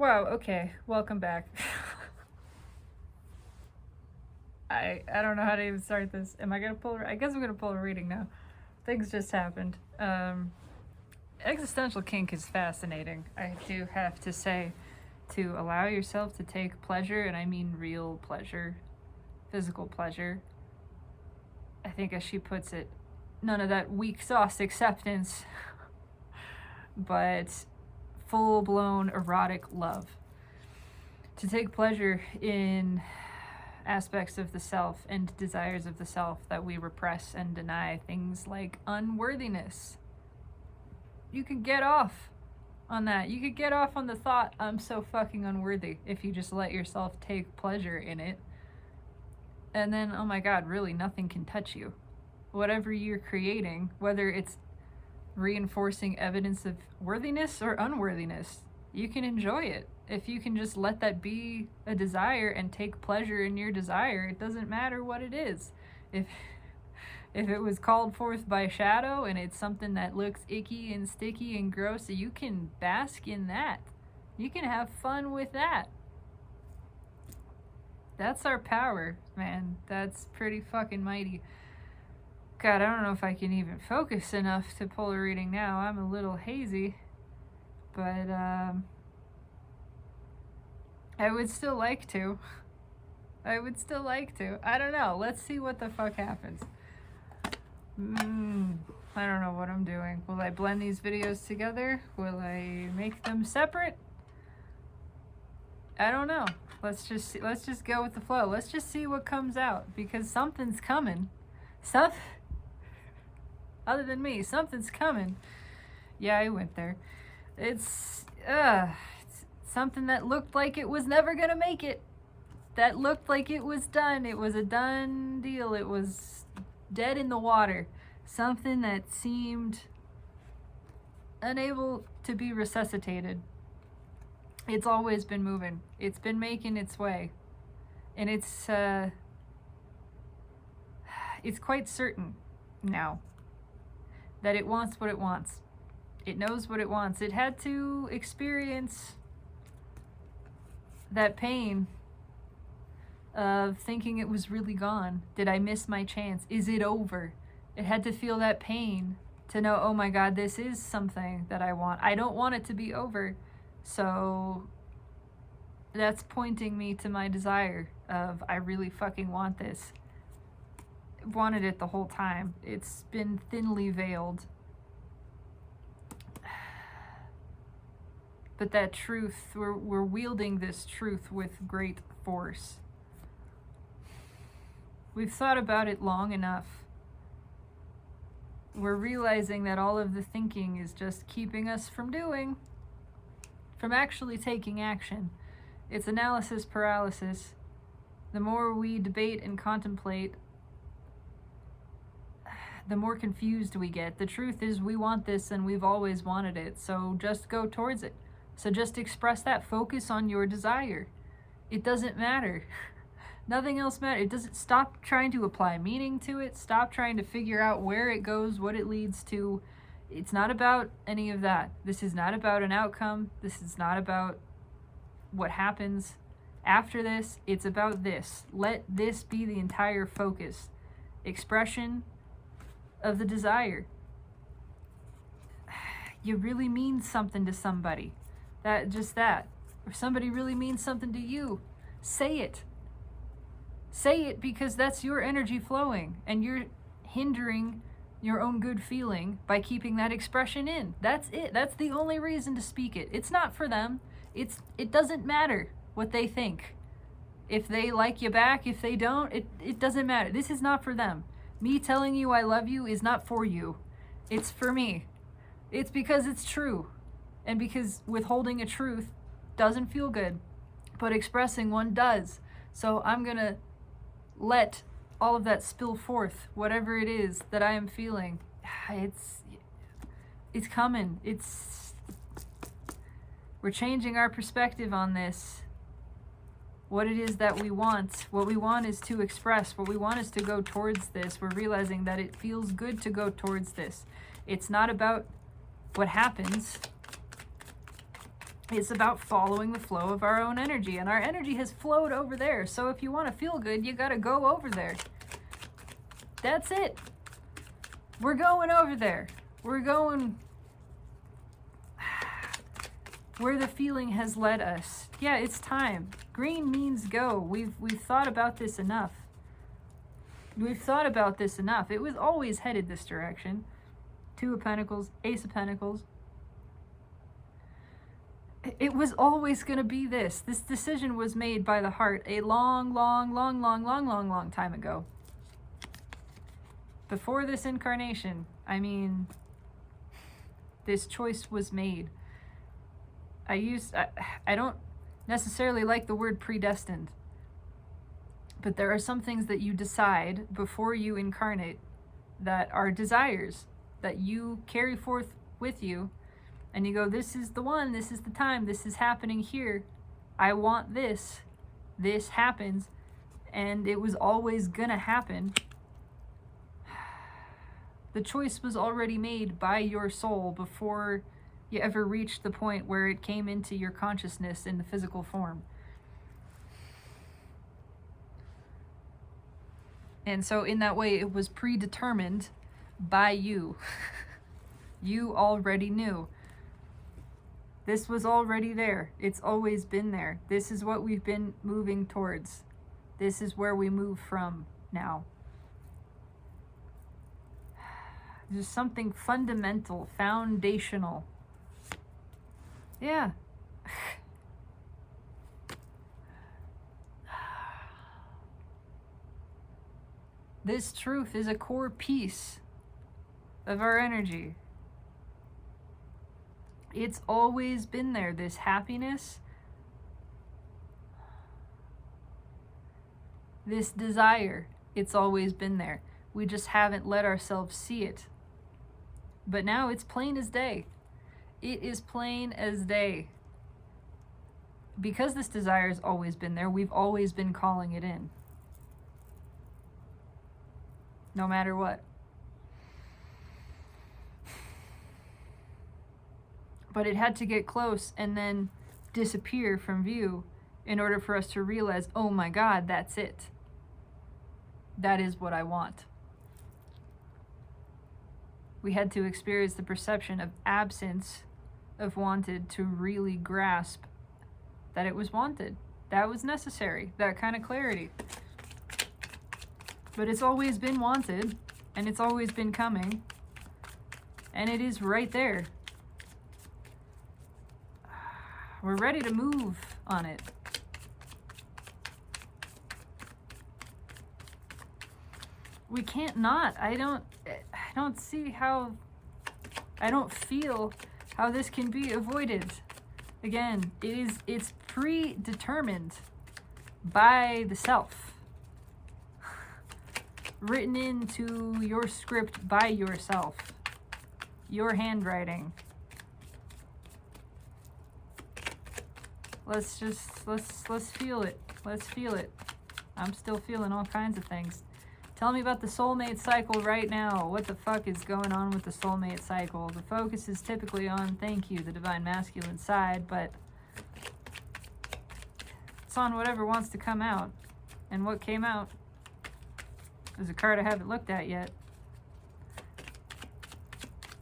Wow, okay, welcome back. I don't know how to even start this. Am I gonna pull? I guess I'm gonna pull a reading now. Things just happened. Existential kink is fascinating. I do have to say, to allow yourself to take pleasure, and I mean real pleasure, physical pleasure. I think, as she puts it, none of that weak sauce acceptance, but full-blown erotic love. To take pleasure in aspects of the self and desires of the self that we repress and deny, things like unworthiness. You could get off on that. You could get off on the thought, I'm so fucking unworthy, if you just let yourself take pleasure in it. And then, oh my god, really nothing can touch you. Whatever you're creating, whether it's reinforcing evidence of worthiness or unworthiness, you can enjoy it. If you can just let that be a desire and take pleasure in your desire, it doesn't matter what it is. If it was called forth by shadow and it's something that looks icky and sticky and gross, you can bask in that. You can have fun with that. That's our power, man. That's pretty fucking mighty. God, I don't know if I can even focus enough to pull a reading now. I'm a little hazy. But, I would still like to. I don't know. Let's see what the fuck happens. I don't know what I'm doing. Will I blend these videos together? Will I make them separate? I don't know. Let's just go with the flow. Let's just see what comes out, because something's coming. Other than me, something's coming. Yeah, I went there. It's something that looked like it was never gonna make it. That looked like it was done. It was a done deal. It was dead in the water. Something that seemed unable to be resuscitated. It's always been moving. It's been making its way. And it's quite certain now that it wants what it wants. It knows what it wants. It had to experience that pain of thinking it was really gone. Did I miss my chance? Is it over? It had to feel that pain to know, oh my god, this is something that I want. I don't want it to be over. So that's pointing me to my desire of, I really fucking want this. Wanted it the whole time. It's been thinly veiled. But that truth, we're wielding this truth with great force. We've thought about it long enough. We're realizing that all of the thinking is just keeping us from actually taking action. It's analysis paralysis. The more we debate and contemplate, the more confused we get. The truth is, we want this and we've always wanted it, so just go towards it. So just express that. Focus on your desire. It doesn't matter. Nothing else matters. It doesn't. Stop trying to apply meaning to it. Stop trying to figure out where it goes, what it leads to. It's not about any of that. This is not about an outcome. This is not about what happens after this. It's about this. Let this be the entire focus. Expression of the desire. You really mean something to somebody. That. Or somebody really means something to you. Say it. Say it, because that's your energy flowing, and you're hindering your own good feeling by keeping that expression in. That's it. That's the only reason to speak it. It's not for them. It doesn't matter what they think. If they like you back, if they don't, it doesn't matter. This is not for them. Me telling you I love you is not for you. It's for me. It's because it's true. And because withholding a truth doesn't feel good, but expressing one does. So I'm gonna let all of that spill forth, whatever it is that I am feeling. It's coming. We're changing our perspective on this. What it is that we want. What we want is to express. What we want is to go towards this. We're realizing that it feels good to go towards this. It's not about what happens. It's about following the flow of our own energy, and our energy has flowed over there. So if you want to feel good, you got to go over there. That's it. We're going over there. We're going where the feeling has led us. Yeah, it's time. Green means go. We've thought about this enough. We've thought about this enough. It was always headed this direction. Two of Pentacles, Ace of Pentacles. It was always going to be this. This decision was made by the heart a long time ago. Before this incarnation, I mean, this choice was made. I don't necessarily like the word predestined, but there are some things that you decide before you incarnate that are desires that you carry forth with you, and you go, this is the one, this is the time, this is happening here, I want this, this happens, and it was always gonna happen. The choice was already made by your soul before you ever reached the point where it came into your consciousness in the physical form. And so in that way, it was predetermined by you. You already knew. This was already there. It's always been there. This is what we've been moving towards. This is where we move from now. There's something fundamental, foundational. Yeah. This truth is a core piece of our energy. It's always been there, this happiness, this desire. It's always been there. We just haven't let ourselves see it. But now it's plain as day. It is plain as day. Because this desire has always been there, we've always been calling it in. No matter what. But it had to get close and then disappear from view in order for us to realize, oh my God, that's it. That is what I want. We had to experience the perception of absence of wanted to really grasp that it was wanted. That was necessary, that kind of clarity. But it's always been wanted, and it's always been coming, and it is right there. We're ready to move on it. We can't not. I don't see how, I don't feel how this can be avoided. Again, it's predetermined by the self. Written into your script by yourself. Your handwriting. Let's feel it. Let's feel it. I'm still feeling all kinds of things. Tell me about the soulmate cycle right now. What the fuck is going on with the soulmate cycle? The focus is typically on, thank you, the divine masculine side, but it's on whatever wants to come out. And what came out is a card I haven't looked at yet.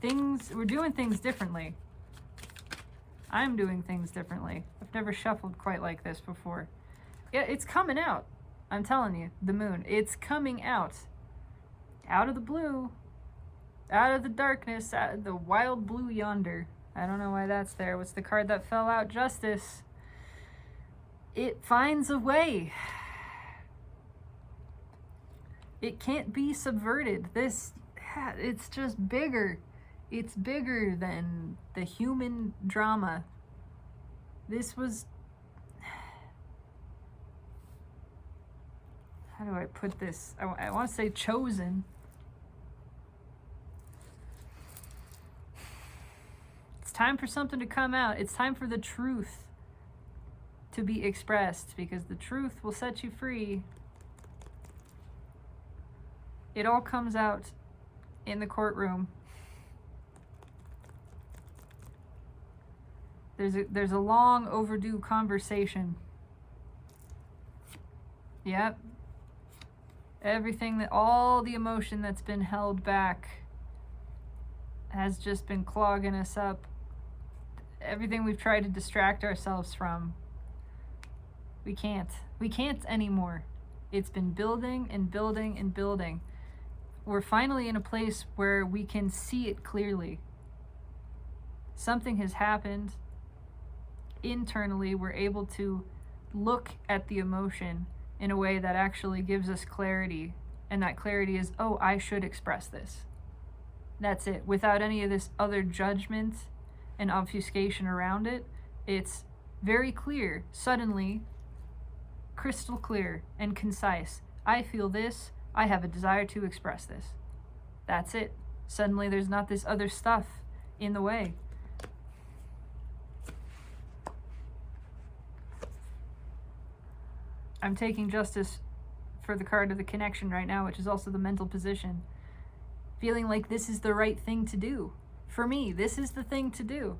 We're doing things differently. I'm doing things differently. I've never shuffled quite like this before. Yeah, it's coming out. I'm telling you, the moon. It's coming out. Out of the blue. Out of the darkness. Out of the wild blue yonder. I don't know why that's there. What's the card that fell out? Justice. It finds a way. It can't be subverted. It's just bigger. It's bigger than the human drama. This was... How do I put this? I want to say chosen. It's time for something to come out. It's time for the truth to be expressed, because the truth will set you free. It all comes out in the courtroom. There's a long overdue conversation. Yep. All the emotion that's been held back has just been clogging us up. Everything we've tried to distract ourselves from, we can't anymore. It's been building and building and building. We're finally in a place where we can see it clearly. Something has happened. Internally, we're able to look at the emotion in a way that actually gives us clarity. And that clarity is, oh, I should express this. That's it. Without any of this other judgment and obfuscation around it, it's very clear, suddenly, crystal clear and concise. I feel this. I have a desire to express this. That's it. Suddenly there's not this other stuff in the way. I'm taking justice for the card of the connection right now, which is also the mental position. Feeling like this is the right thing to do. For me, this is the thing to do.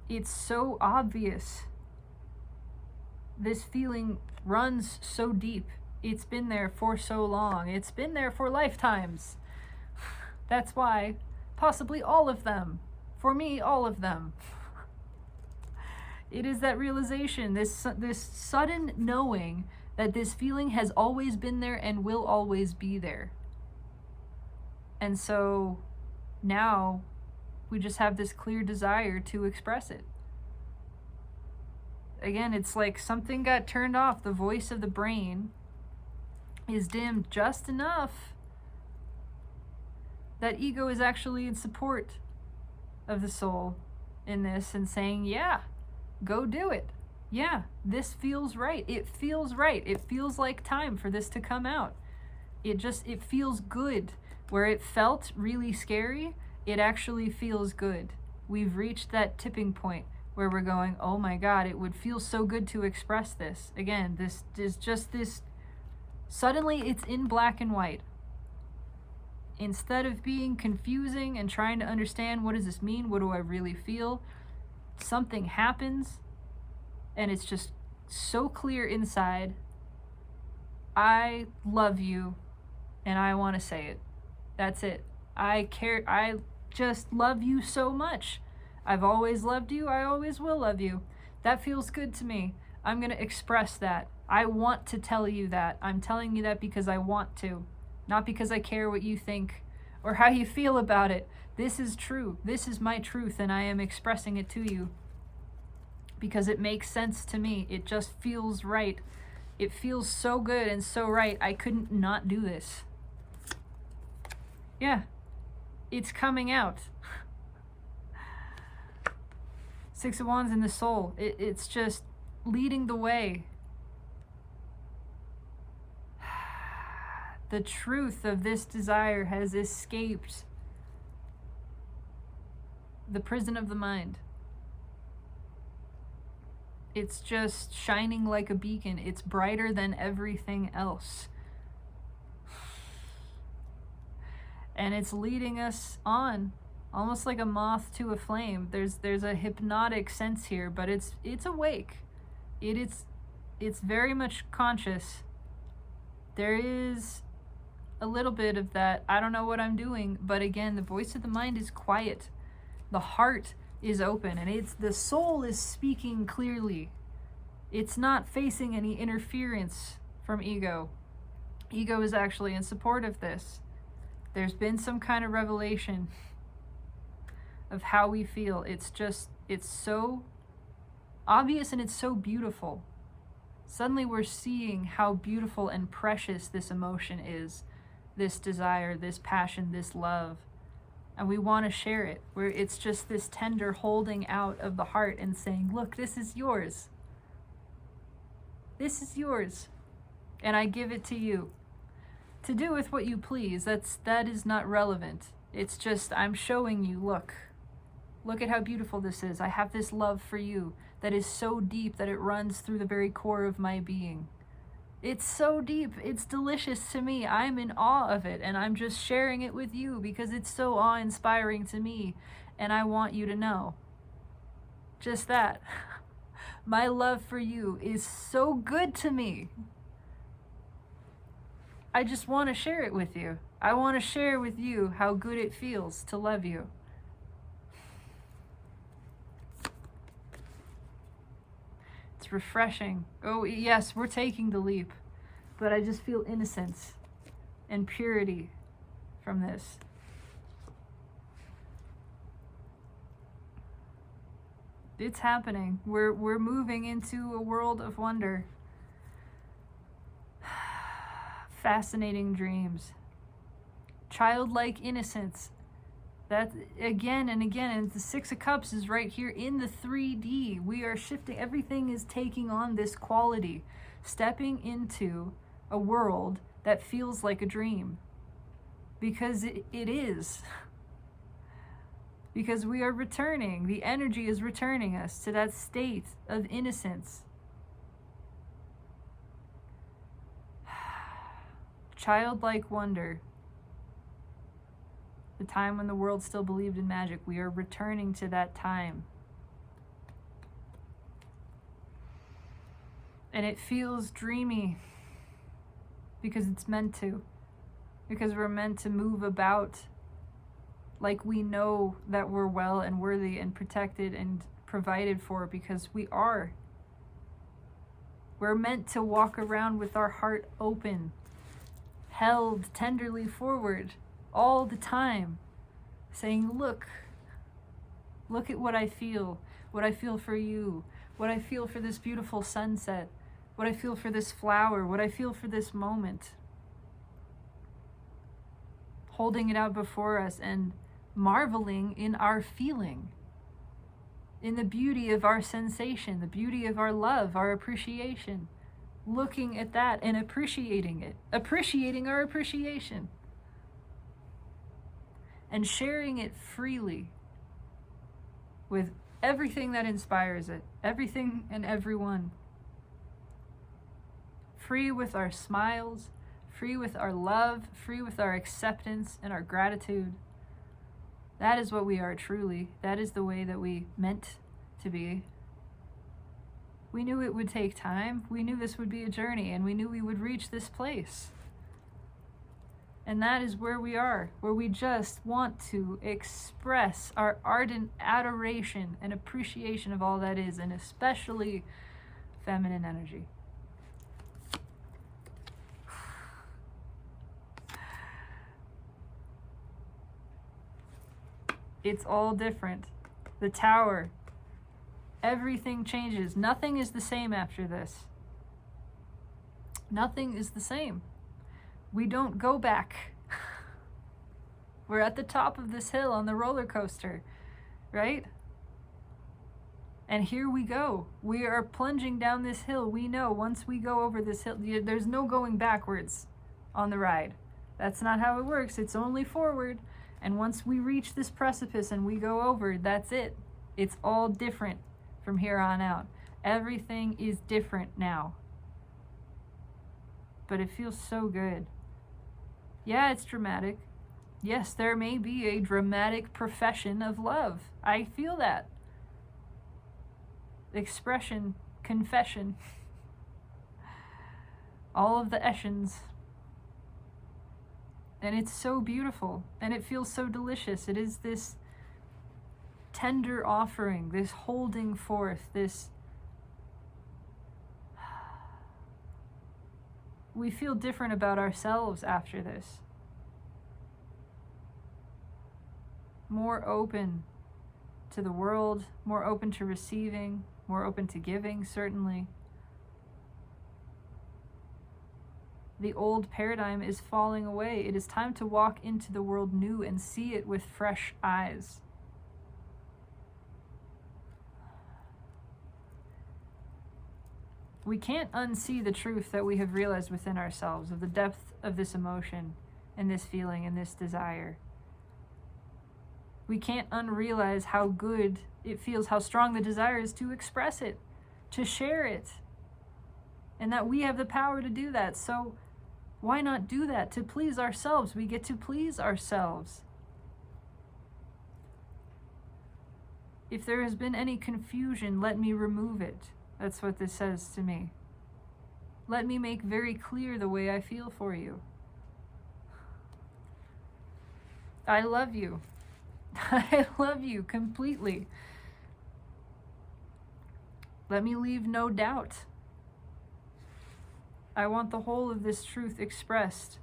It's so obvious. This feeling runs so deep. It's been there for so long. It's been there for lifetimes. That's why, possibly all of them. For me, all of them. It is that realization, this sudden knowing that this feeling has always been there and will always be there. And so now we just have this clear desire to express it. Again, it's like something got turned off. The voice of the brain is dimmed just enough that ego is actually in support of the soul in this and saying, yeah, go do it. Yeah, this feels right. It feels right. It feels like time for this to come out. It feels good. Where it felt really scary, it actually feels good. We've reached that tipping point where we're going, oh my God, it would feel so good to express this. Again, this is just this, suddenly it's in black and white. Instead of being confusing and trying to understand, what does this mean? What do I really feel? Something happens and it's just so clear inside. I love you and I want to say it. That's it. I just love you so much. I've always loved you. I always will love you. That feels good to me. I'm going to express that. I want to tell you that. I'm telling you that because I want to, not because I care what you think or how you feel about it. This is true. This is my truth, and I am expressing it to you because it makes sense to me. It just feels right. It feels so good and so right. I couldn't not do this. Yeah, it's coming out. Six of Wands in the soul. It's just leading the way. The truth of this desire has escaped the prison of the mind. It's just shining like a beacon. It's brighter than everything else. And it's leading us on, almost like a moth to a flame. There's a hypnotic sense here, but it's awake. It's very much conscious. There is a little bit of that, I don't know what I'm doing, but again, the voice of the mind is quiet. The heart is open, and the soul is speaking clearly. It's not facing any interference from ego. Ego is actually in support of this. There's been some kind of revelation of how we feel. It's so obvious and it's so beautiful. Suddenly we're seeing how beautiful and precious this emotion is, this desire, this passion, this love. And we want to share it, where it's just this tender holding out of the heart and saying, look, this is yours. This is yours. And I give it to you. To do with what you please, that is not relevant. It's just, I'm showing you, look at how beautiful this is. I have this love for you that is so deep that it runs through the very core of my being. It's so deep. It's delicious to me. I'm in awe of it, and I'm just sharing it with you because it's so awe-inspiring to me, and I want you to know. Just that. My love for you is so good to me. I just want to share it with you. I want to share with you how good it feels to love you. It's refreshing. Oh, yes, we're taking the leap, but I just feel innocence and purity from this. It's happening. We're moving into a world of wonder. Fascinating dreams. Childlike innocence. That again and again, and the Six of Cups is right here in the 3D. We are shifting. Everything is taking on this quality. Stepping into a world that feels like a dream. Because it is. Because we are returning. The energy is returning us to that state of innocence. Childlike wonder. The time when the world still believed in magic. We are returning to that time. And it feels dreamy. Because it's meant to. Because we're meant to move about like we know that we're well and worthy and protected and provided for, because we are. We're meant to walk around with our heart open, held tenderly forward all the time, saying, look at what I feel for you, what I feel for this beautiful sunset, what I feel for this flower, what I feel for this moment. Holding it out before us and marveling in our feeling, in the beauty of our sensation, the beauty of our love, our appreciation. Looking at that and appreciating it, appreciating our appreciation, and sharing it freely with everything that inspires it, everything and everyone. Free with our smiles, free with our love, free with our acceptance and our gratitude. That is what we are truly. That is the way that we meant to be. We knew it would take time. We knew this would be a journey, and we knew we would reach this place. And that is where we are, where we just want to express our ardent adoration and appreciation of all that is, and especially feminine energy. It's all different. The Tower. Everything changes. Nothing is the same after this. Nothing is the same. We don't go back. We're at the top of this hill on the roller coaster, right? And here we go. We are plunging down this hill. We know once we go over this hill, there's no going backwards on the ride. That's not how it works. It's only forward. And once we reach this precipice and we go over, that's it. It's all different from here on out. Everything is different now. But it feels so good. Yeah, it's dramatic. Yes, there may be a dramatic profession of love. I feel that. Expression, confession. All of the Eschens. And it's so beautiful, and it feels so delicious. It is this tender offering, this holding forth, this... We feel different about ourselves after this. More open to the world, more open to receiving, more open to giving, certainly. The old paradigm is falling away. It is time to walk into the world new and see it with fresh eyes. We can't unsee the truth that we have realized within ourselves of the depth of this emotion and this feeling and this desire. We can't unrealize how good it feels, how strong the desire is to express it, to share it. and that we have the power to do that. So why not do that to please ourselves? We get to please ourselves. If there has been any confusion, let me remove it. That's what this says to me. Let me make very clear the way I feel for you. I love you. I love you completely. Let me leave no doubt. I want the whole of this truth expressed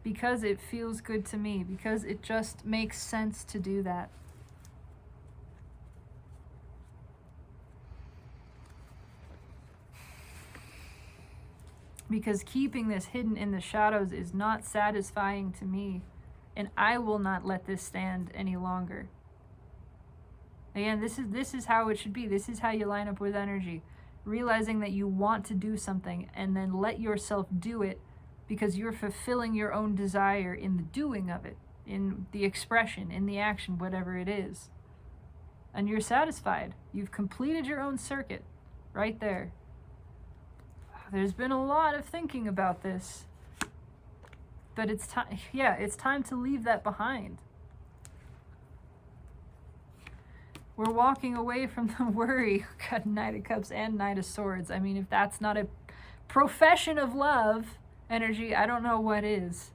because it feels good to me, because it just makes sense to do that. Because keeping this hidden in the shadows is not satisfying to me, and I will not let this stand any longer. Again, this is how it should be. This is how you line up with energy. Realizing that you want to do something and then let yourself do it because you're fulfilling your own desire in the doing of it, in the expression, in the action, whatever it is. And you're satisfied. You've completed your own circuit right there. There's been a lot of thinking about this, but it's time, it's time to leave that behind. We're walking away from the worry. God, Knight of Cups and Knight of Swords. I mean, if that's not a profession of love energy, I don't know what is.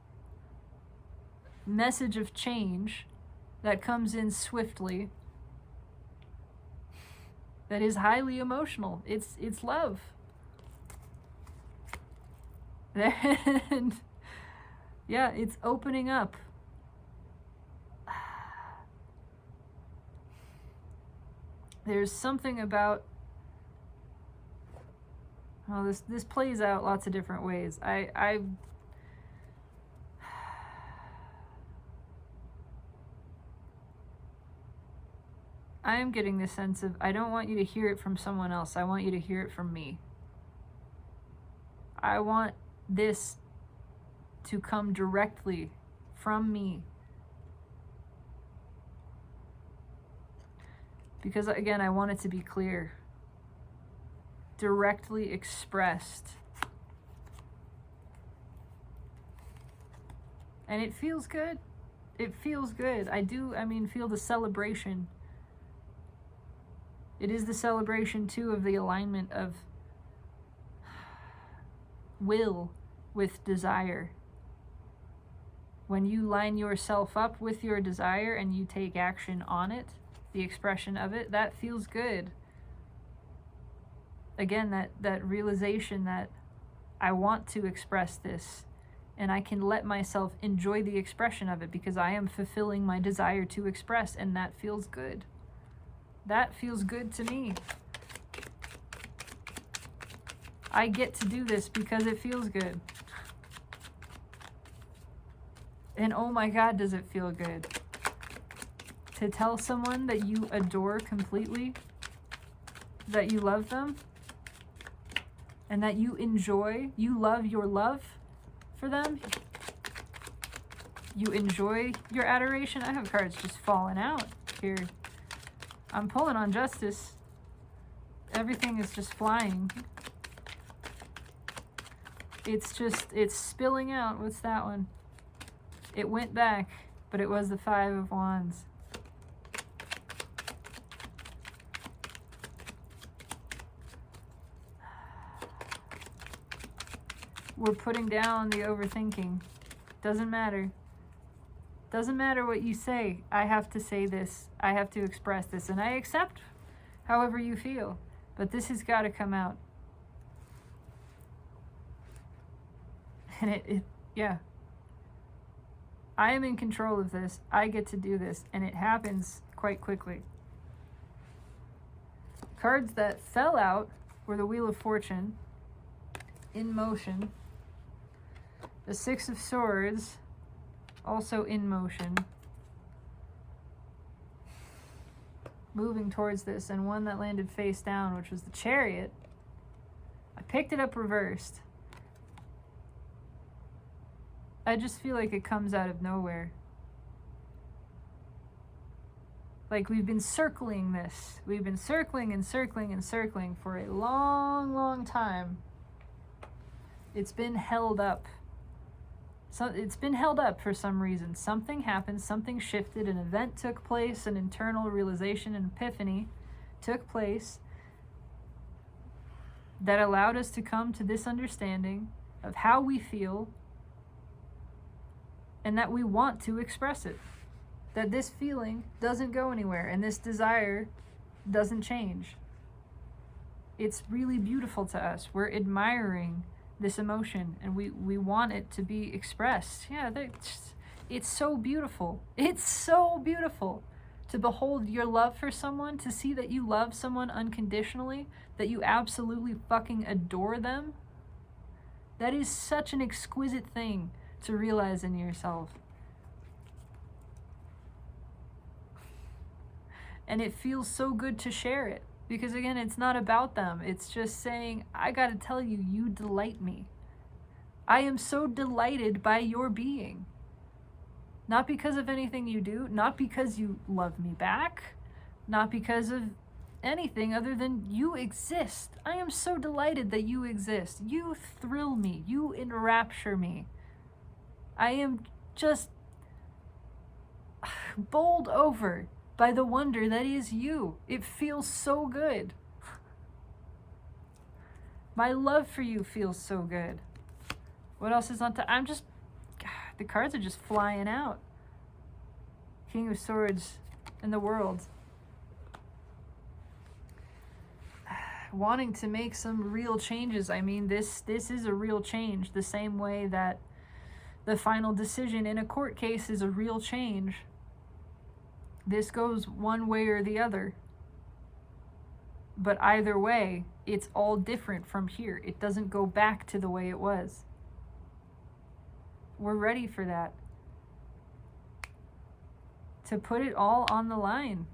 Message of change that comes in swiftly. That is highly emotional. It's love. And yeah, it's opening up. There's something about, well, this plays out lots of different ways. I am getting this sense of, I don't want you to hear it from someone else. I want you to hear it from me. I want this to come directly from me. Because again, I want it to be clear, directly expressed. And it feels good. It feels good. Feel the celebration. It is the celebration too of the alignment of will with desire. When you line yourself up with your desire and you take action on it, the expression of it, that feels good. Again, that realization that I want to express this and I can let myself enjoy the expression of it because I am fulfilling my desire to express, and that feels good. That feels good to me. I get to do this because it feels good. And oh my God, does it feel good. To tell someone that you adore completely, that you love them, and that you love your love for them. You enjoy your adoration. I have cards just falling out here. I'm pulling on justice. Everything is just flying. It's spilling out. What's that one? It went back, but it was the Five of Wands. We're putting down the overthinking. Doesn't matter. Doesn't matter what you say. I have to say this. I have to express this. And I accept however you feel. But this has got to come out. And yeah. I am in control of this. I get to do this. And it happens quite quickly. Cards that fell out were the Wheel of Fortune in motion. The Six of Swords, also in motion, moving towards this, and one that landed face down, which was the Chariot. I picked it up reversed. I just feel like it comes out of nowhere. Like we've been circling this. We've been circling and circling and circling for a long, long time. It's been held up. So it's been held up for some reason. Something happened, something shifted, an event took place, an internal realization, an epiphany took place that allowed us to come to this understanding of how we feel and that we want to express it. That this feeling doesn't go anywhere and this desire doesn't change. It's really beautiful to us. We're admiring this emotion and we want it to be expressed. Yeah, it's so beautiful. It's so beautiful to behold your love for someone, to see that you love someone unconditionally, that you absolutely fucking adore them. That is such an exquisite thing to realize in yourself. And it feels so good to share it. Because again, it's not about them. It's just saying, I gotta tell you, you delight me. I am so delighted by your being. Not because of anything you do, not because you love me back, not because of anything other than you exist. I am so delighted that you exist. You thrill me. You enrapture me. I am just bowled over by the wonder that is you. It feels so good. My love for you feels so good. What else is on top? The cards are just flying out. King of Swords and the World. Wanting to make some real changes. I mean, this is a real change, the same way that the final decision in a court case is a real change. This goes one way or the other. But either way, it's all different from here. It doesn't go back to the way it was. We're ready for that. To put it all on the line.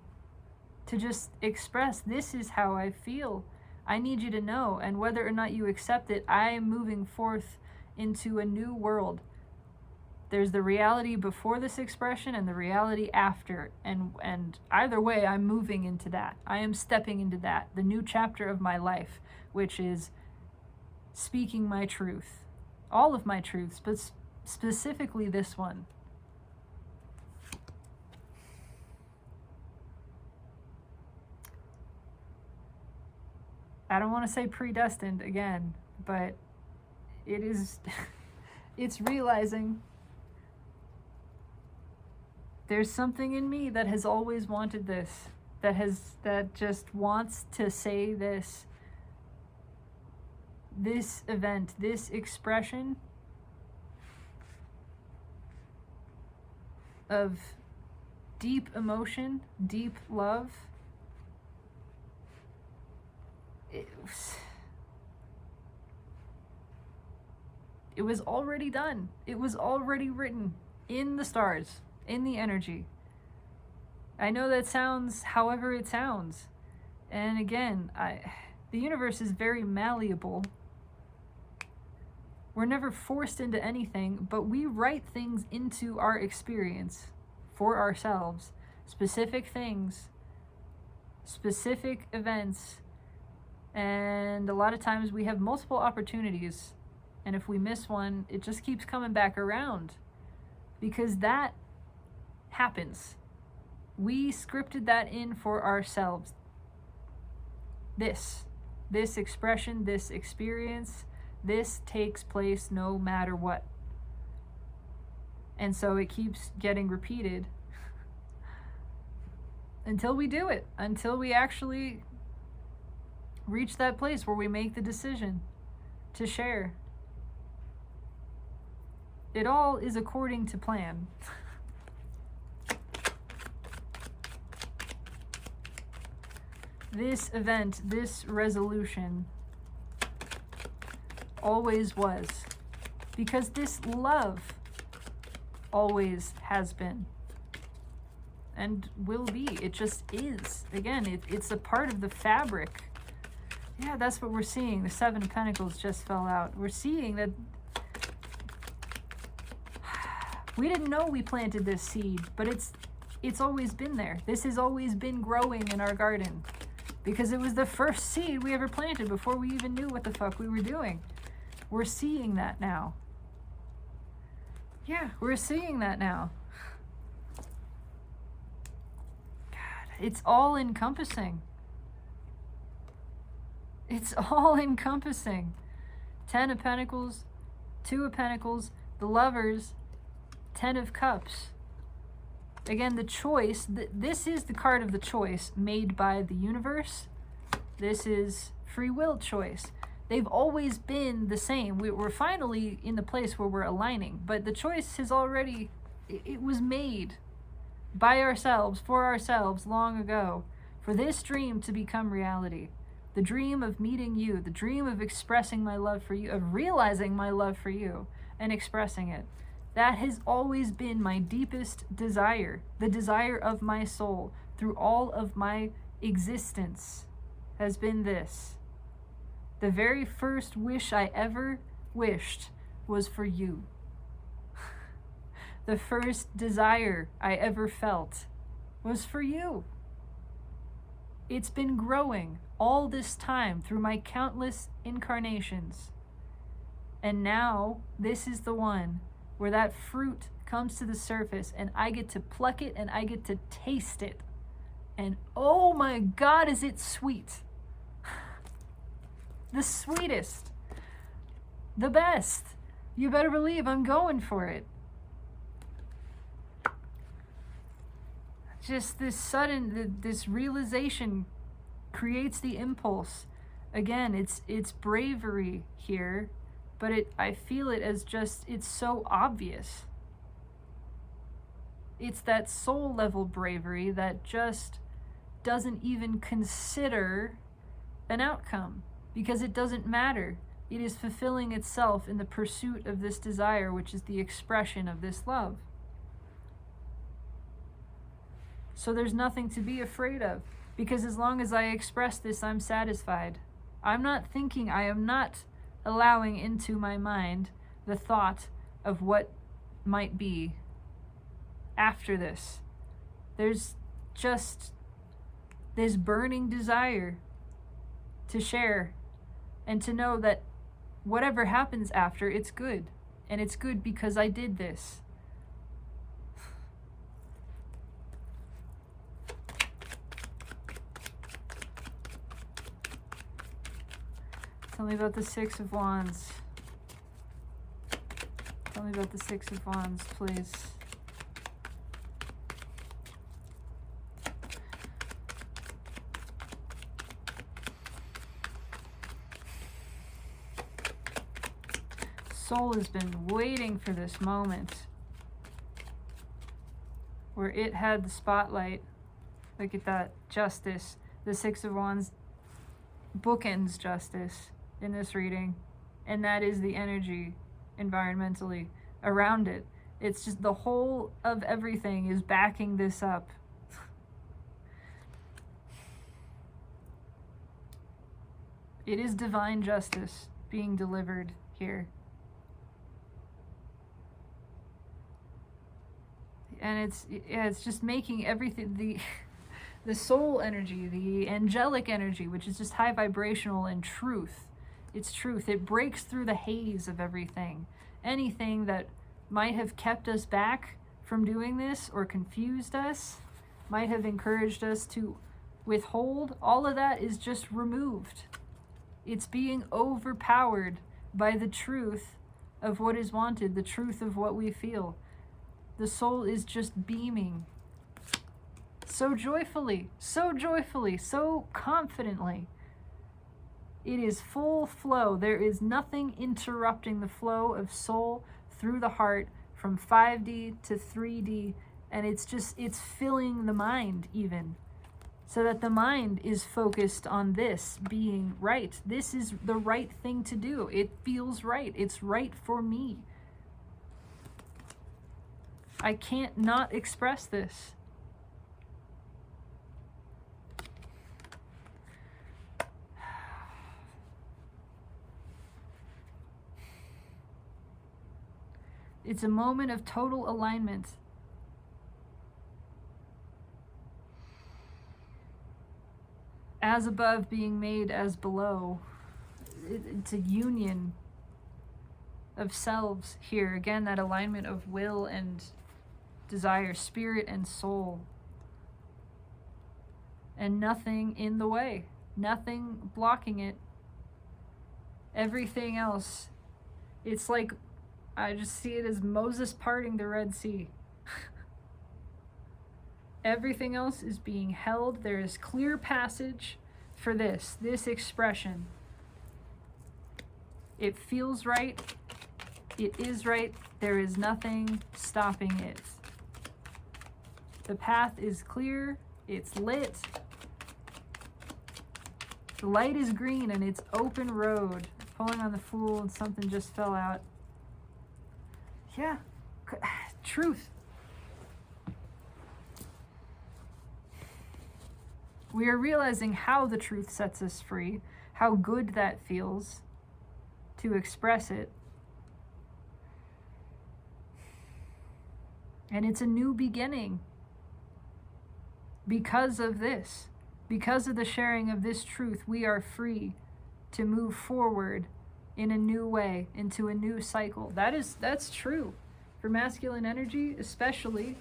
To just express, this is how I feel. I need you to know. And whether or not you accept it, I am moving forth into a new world. There's the reality before this expression and the reality after. And either way, I'm moving into that. I am stepping into that. The new chapter of my life, which is speaking my truth. All of my truths, but specifically this one. I don't want to say predestined again, but it is, it's realizing there's something in me that has always wanted this, that just wants to say this event, this expression of deep emotion, deep love. It was already done. It was already written in the stars, in the energy. I know that sounds however it sounds. And again, the universe is very malleable. We're never forced into anything, but we write things into our experience for ourselves. Specific things, specific events. And a lot of times we have multiple opportunities. And if we miss one, it just keeps coming back around. Because that happens. We scripted that in for ourselves. This expression, this experience, this takes place no matter what. And so it keeps getting repeated until we do it, until we actually reach that place where we make the decision to share. It all is according to plan. This event, this resolution, always was. Because this love always has been. And will be. It just is. Again, it's a part of the fabric. Yeah, that's what we're seeing. The Seven of Pentacles just fell out. We're seeing that we didn't know we planted this seed, but it's always been there. This has always been growing in our garden because it was the first seed we ever planted before we even knew what the fuck we were doing. We're seeing that now. Yeah, we're seeing that now. God, it's all encompassing. It's all encompassing. 10 of Pentacles, 2 of Pentacles, the Lovers, 10 of Cups. Again, the choice, this is the card of the choice made by the universe. This is free will choice. They've always been the same. We're finally in the place where we're aligning, but the choice has already, it was made by ourselves, for ourselves, long ago, for this dream to become reality. The dream of meeting you, the dream of expressing my love for you, of realizing my love for you and expressing it. That has always been my deepest desire, the desire of my soul through all of my existence has been this. The very first wish I ever wished was for you. The first desire I ever felt was for you. It's been growing all this time through my countless incarnations. And now this is the one where that fruit comes to the surface and I get to pluck it and I get to taste it. And oh my God, is it sweet. The sweetest. The best. You better believe I'm going for it. Just this sudden, this realization creates the impulse. Again, it's bravery here, but I feel it as just, it's so obvious. It's that soul level bravery that just doesn't even consider an outcome because it doesn't matter. It is fulfilling itself in the pursuit of this desire, which is the expression of this love. So there's nothing to be afraid of, because as long as I express this, I'm satisfied. I'm not thinking, I am not allowing into my mind the thought of what might be after this. There's just this burning desire to share and to know that whatever happens after, it's good. And it's good because I did this. Tell me about the Six of Wands. Tell me about the Six of Wands, please. Soul has been waiting for this moment where it had the spotlight. Look at that. Justice. The Six of Wands bookends justice in this reading, and that is the energy environmentally around it. It's just the whole of everything is backing this up. It is divine justice being delivered here. And it's just making everything, the soul energy, the angelic energy, which is just high vibrational and truth. It's truth. It breaks through the haze of everything. Anything that might have kept us back from doing this or confused us, might have encouraged us to withhold, all of that is just removed. It's being overpowered by the truth of what is wanted, the truth of what we feel. The soul is just beaming so joyfully, so confidently. It is full flow. There is nothing interrupting the flow of soul through the heart from 5D to 3D, and it's filling the mind even, so that the mind is focused on this being right. This is the right thing to do. It feels right. It's right for me. I can't not express this. It's a moment of total alignment. as above being made as below. It's a union of selves here. Again, that alignment of will and desire, spirit and soul. And nothing in the way, nothing blocking it. Everything else, it's like, I just see it as Moses parting the Red Sea. Everything else is being held. There is clear passage for this expression. It feels right. It is right. There is nothing stopping it. The path is clear. It's lit. The light is green and it's open road. Pulling on the Fool and something just fell out. Yeah. Truth. We are realizing how the truth sets us free, how good that feels to express it. And it's a new beginning because of this. Because of the sharing of this truth, we are free to move forward in a new way, into a new cycle. That's true. For masculine energy, especially.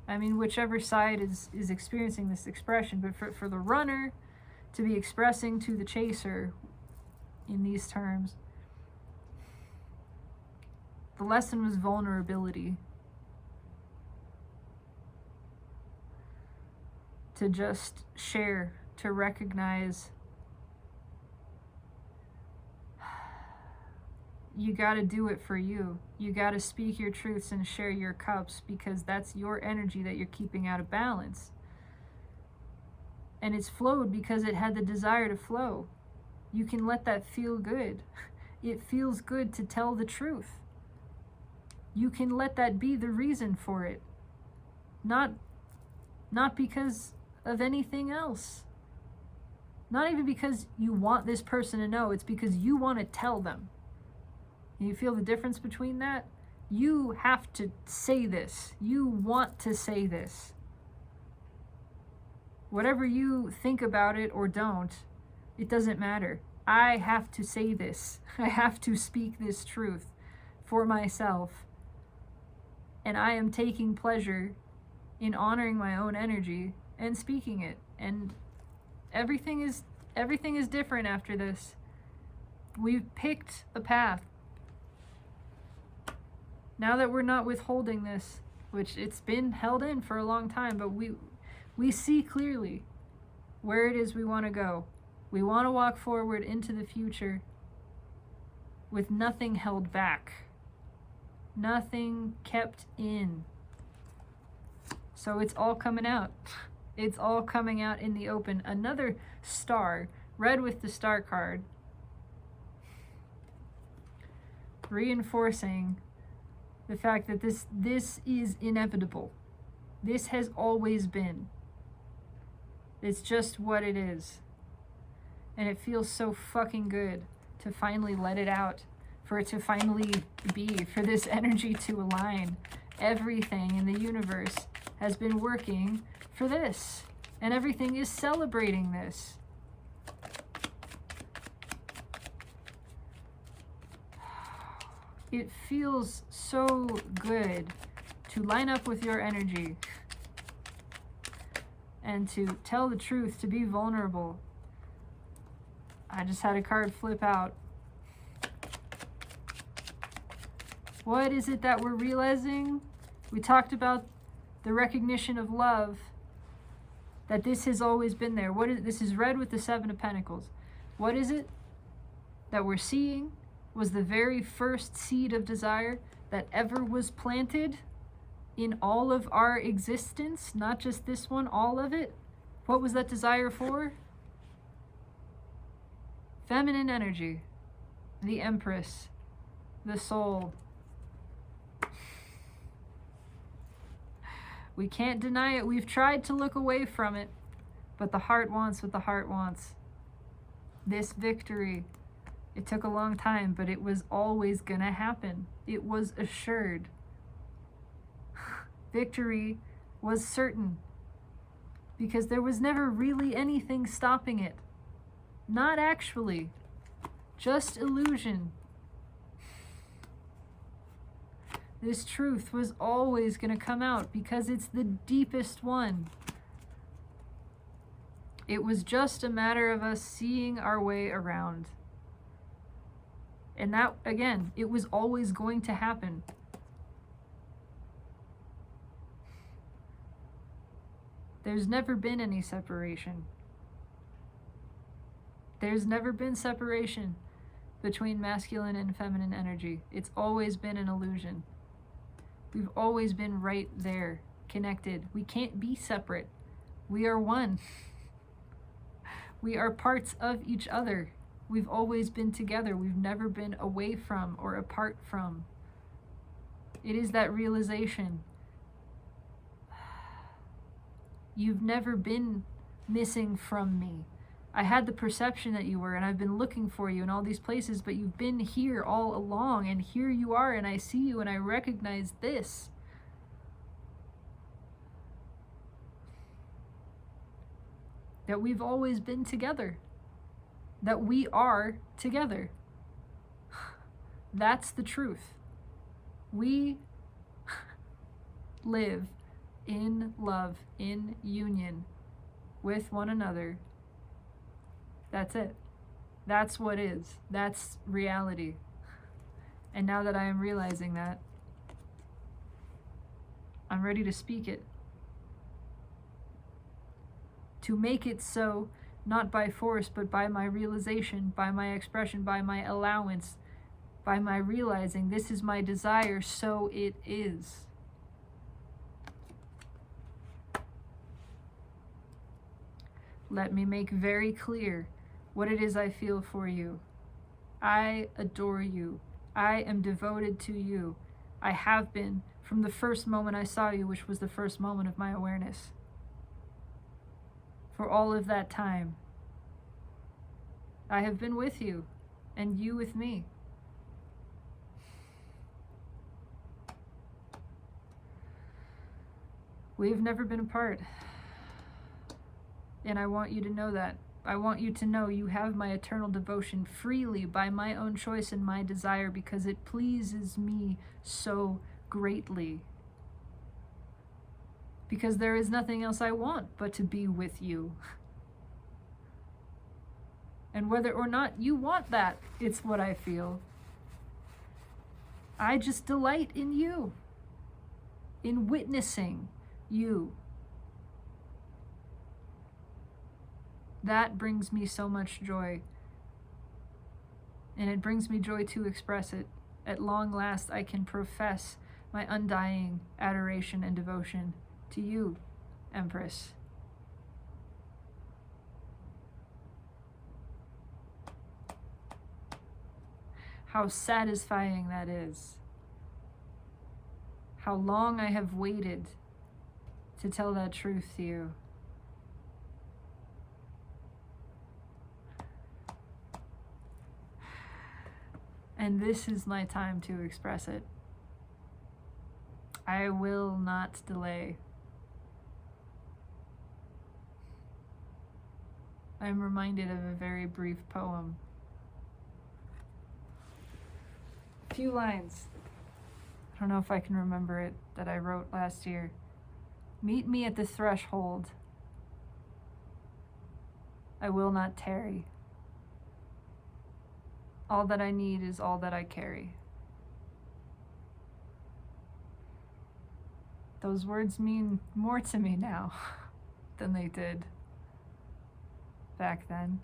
I mean, whichever side is experiencing this expression, but for the runner to be expressing to the chaser in these terms, the lesson was vulnerability. To just share, to recognize you got to do it for you. You got to speak your truths and share your cups, because that's your energy that you're keeping out of balance. And it's flowed because it had the desire to flow. You can let that feel good. It feels good to tell the truth. You can let that be the reason for it. Not because of anything else. Not even because you want this person to know. It's because you want to tell them. You feel the difference between that? You have to say this. You want to say this. Whatever you think about it or don't, it doesn't matter. I have to say this. I have to speak this truth for myself. And I am taking pleasure in honoring my own energy and speaking it. And everything is different after this. We've picked a path. Now that we're not withholding this, which it's been held in for a long time, but we see clearly where it is we want to go. We want to walk forward into the future with nothing held back, nothing kept in. So it's all coming out. It's all coming out in the open. Another star, red with the star card, reinforcing the fact that this is inevitable. This has always been. It's just what it is. And it feels so fucking good to finally let it out, for it to finally be, for this energy to align. Everything in the universe has been working for this, and everything is celebrating this. It feels so good to line up with your energy and to tell the truth, to be vulnerable. I just had a card flip out. What is it that we're realizing? We talked about the recognition of love, that this has always been there. This is red with the Seven of Pentacles. What is it that we're seeing was the very first seed of desire that ever was planted in all of our existence, not just this one, all of it? What was that desire for? Feminine energy, the Empress, the soul. We can't deny it. We've tried to look away from it, but the heart wants what the heart wants. This victory, it took a long time, but it was always gonna happen. It was assured. Victory was certain because there was never really anything stopping it. Not actually. Just illusion. This truth was always going to come out because it's the deepest one. It was just a matter of us seeing our way around. And that, again, it was always going to happen. There's never been any separation. There's never been separation between masculine and feminine energy. It's always been an illusion. We've always been right there, connected. We can't be separate. We are one. We are parts of each other. We've always been together. We've never been away from or apart from. It is that realization. You've never been missing from me. I had the perception that you were, and I've been looking for you in all these places, but you've been here all along, and here you are, and I see you, and I recognize this. That we've always been together. That we are together. That's the truth. We live in love, in union with one another. That's it. That's what is. That's reality. And now that I am realizing that, I'm ready to speak it. To make it so, not by force, but by my realization, by my expression, by my allowance, by my realizing this is my desire, so it is. Let me make very clear what it is I feel for you. I adore you. I am devoted to you. I have been from the first moment I saw you, which was the first moment of my awareness. For all of that time, I have been with you, and you with me. We have never been apart. And I want you to know that. I want you to know you have my eternal devotion freely by my own choice and my desire, because it pleases me so greatly. Because there is nothing else I want but to be with you. And whether or not you want that, it's what I feel. I just delight in you, in witnessing you. That brings me so much joy. And it brings me joy to express it. At long last, I can profess my undying adoration and devotion to you, Empress. How satisfying that is. How long I have waited to tell that truth to you. And this is my time to express it. I will not delay. I'm reminded of a very brief poem. A few lines. I don't know if I can remember it, that I wrote last year. Meet me at the threshold. I will not tarry. All that I need is all that I carry. Those words mean more to me now than they did back then.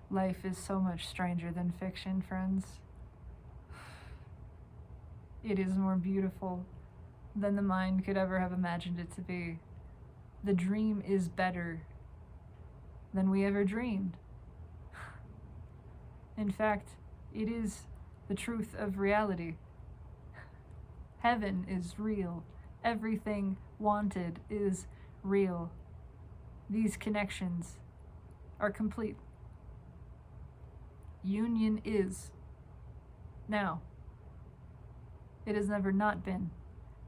Life is so much stranger than fiction, friends. It is more beautiful than the mind could ever have imagined it to be. The dream is better than we ever dreamed. In fact, it is the truth of reality. Heaven is real. Everything wanted is real. These connections are complete. Union is now. It has never not been.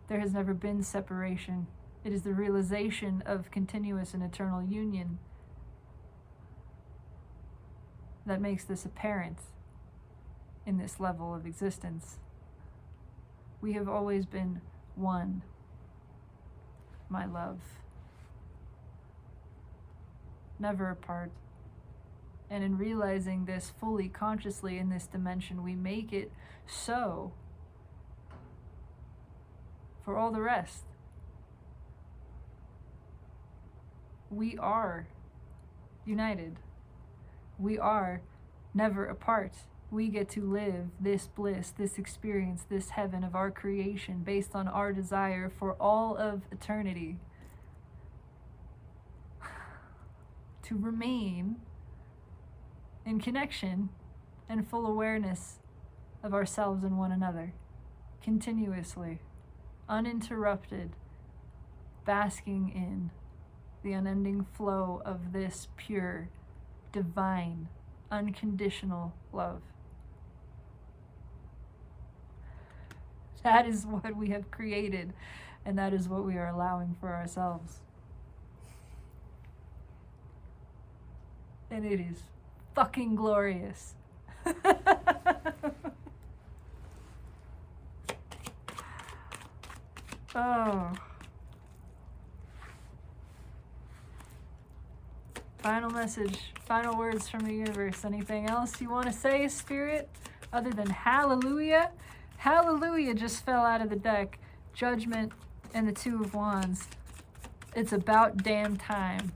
There has never been separation. It is the realization of continuous and eternal union that makes this apparent in this level of existence. We have always been one, my love. Never apart. And in realizing this fully consciously in this dimension, we make it so for all the rest. We are united. We are never apart. We get to live this bliss, this experience, this heaven of our creation based on our desire for all of eternity to remain in connection and full awareness of ourselves and one another, continuously, uninterrupted, basking in the unending flow of this pure, divine, unconditional love. That is what we have created, and that is what we are allowing for ourselves. And it is fucking glorious. Oh. Final message, final words from the universe. Anything else you want to say, Spirit, other than hallelujah? Hallelujah just fell out of the deck. Judgment and the Two of Wands. It's about damn time.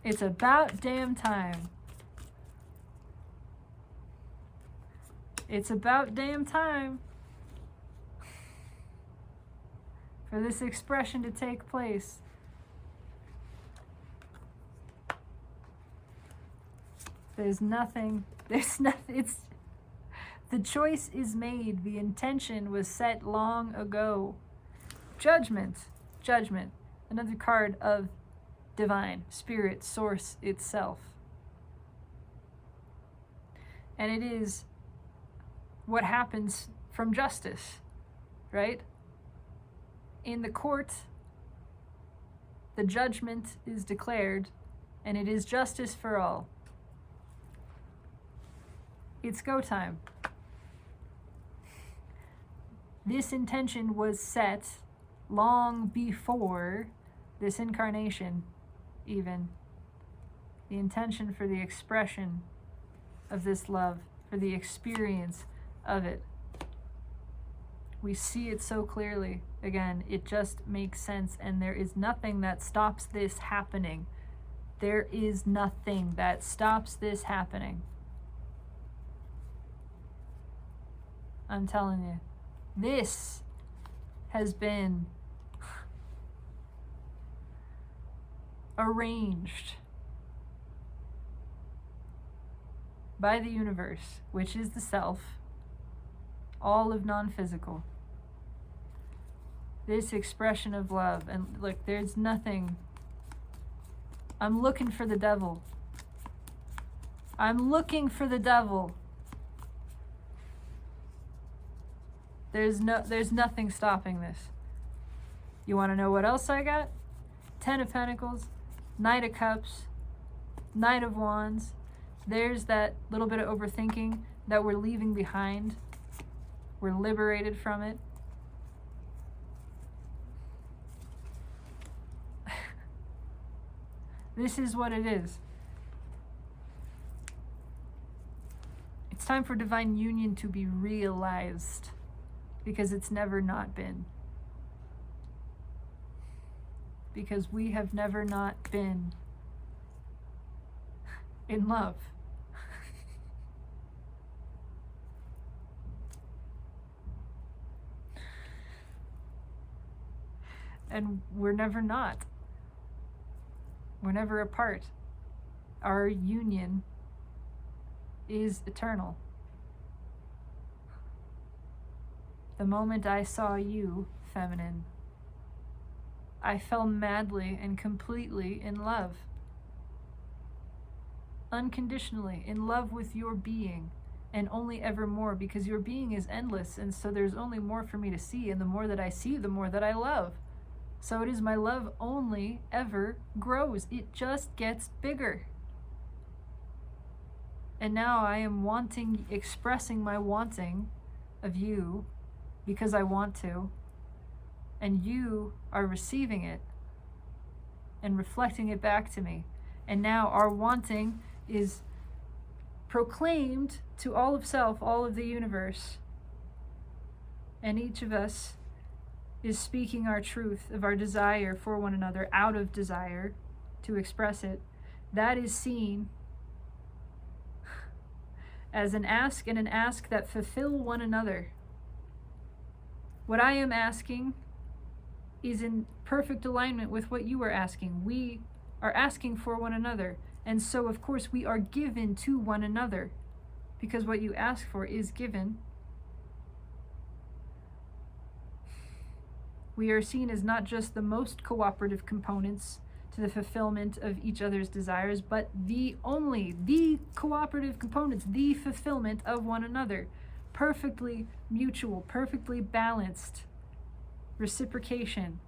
It's about damn time. It's about damn time for this expression to take place. There's nothing, it's, the choice is made. The intention was set long ago. Judgment, another card of divine, spirit, source itself. And it is what happens from justice, right? In the court, the judgment is declared, and it is justice for all. It's go time. This intention was set long before this incarnation, even. The intention for the expression of this love, for the experience of it. We see it so clearly. Again, it just makes sense, and there is nothing that stops this happening. There is nothing that stops this happening. I'm telling you, this has been arranged by the universe, which is the self, all of non-physical. This expression of love, and look, there's nothing. I'm looking for the devil. I'm looking for the devil. There's nothing stopping this. You want to know what else I got? 10 of Pentacles, Knight of Cups, Knight of Wands. There's that little bit of overthinking that we're leaving behind. We're liberated from it. This is what it is. It's time for divine union to be realized, because it's never not been. Because we have never not been in love. And we're never not. We're never apart. Our union is eternal. The moment I saw you, feminine, I fell madly and completely in love. Unconditionally, in love with your being, and only ever more, because your being is endless, and so there's only more for me to see, and the more that I see, the more that I love. So it is my love only ever grows. It just gets bigger. And now I am expressing my wanting of you because I want to, and you are receiving it and reflecting it back to me. And now our wanting is proclaimed to all of self, all of the universe. And each of us is speaking our truth of our desire for one another out of desire to express it. That is seen as an ask, and an ask that fulfill one another. What I am asking is in perfect alignment with what you are asking. We are asking for one another. And so, of course, we are given to one another, because what you ask for is given. We are seen as not just the most cooperative components to the fulfillment of each other's desires, but the cooperative components, the fulfillment of one another. Perfectly mutual, perfectly balanced reciprocation.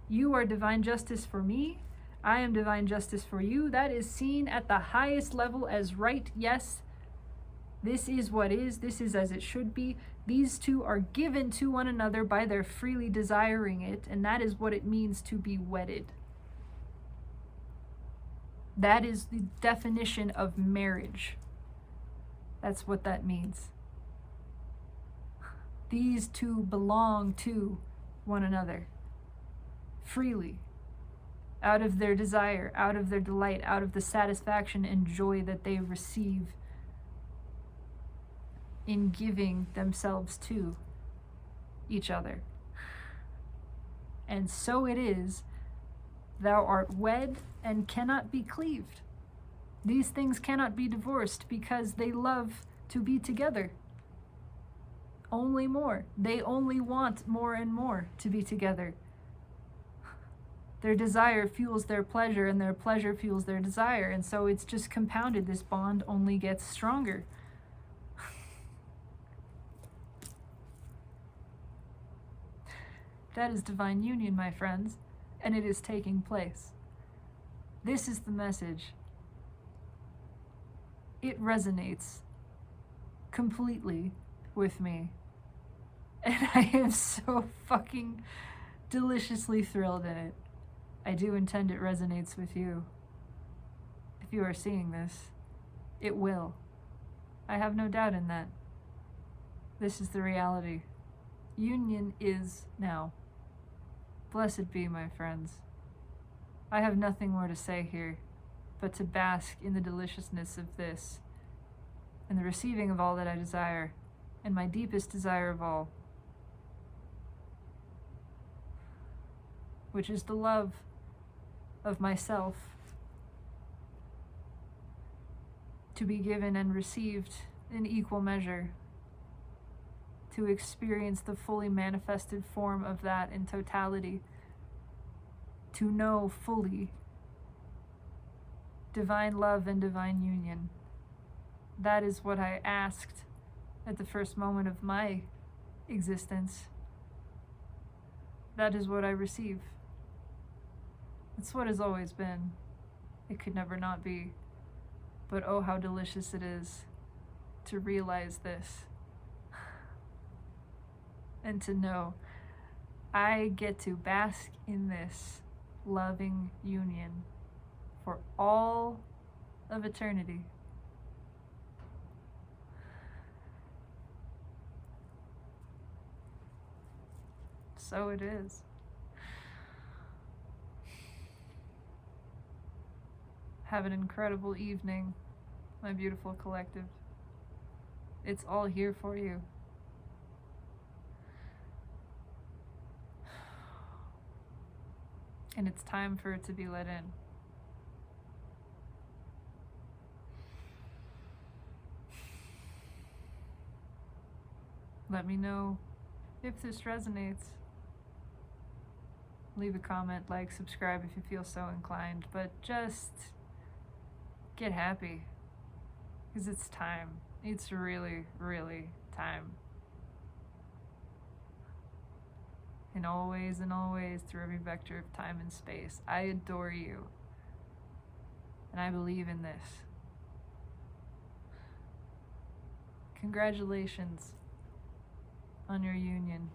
You are divine justice for me. I am divine justice for you. That is seen at the highest level as right. Yes, this is what is. This is as it should be. These two are given to one another by their freely desiring it, and that is what it means to be wedded. That is the definition of marriage. That's what that means. These two belong to one another freely, out of their desire, out of their delight, out of the satisfaction and joy that they receive in giving themselves to each other. And so it is, thou art wed and cannot be cleaved. These things cannot be divorced because they love to be together. Only more. They only want more and more to be together. Their desire fuels their pleasure, and their pleasure fuels their desire. And so it's just compounded. This bond only gets stronger. That is divine union, my friends, and it is taking place. This is the message. It resonates completely with me. And I am so fucking deliciously thrilled in it. I do intend it resonates with you. If you are seeing this, it will. I have no doubt in that. This is the reality. Union is now. Blessed be, my friends. I have nothing more to say here, but to bask in the deliciousness of this, and the receiving of all that I desire, and my deepest desire of all, which is the love of myself, to be given and received in equal measure, to experience the fully manifested form of that in totality, to know fully divine love and divine union. That is what I asked at the first moment of my existence. That is what I receive. It's what has always been. It could never not be. But oh, how delicious it is to realize this. And to know I get to bask in this loving union for all of eternity. So it is. Have an incredible evening, my beautiful collective. It's all here for you. And it's time for it to be let in. Let me know if this resonates. Leave a comment, like, subscribe if you feel so inclined, but just get happy. Because it's time. It's really, really time. And always, through every vector of time and space, I adore you. And I believe in this. Congratulations on your union.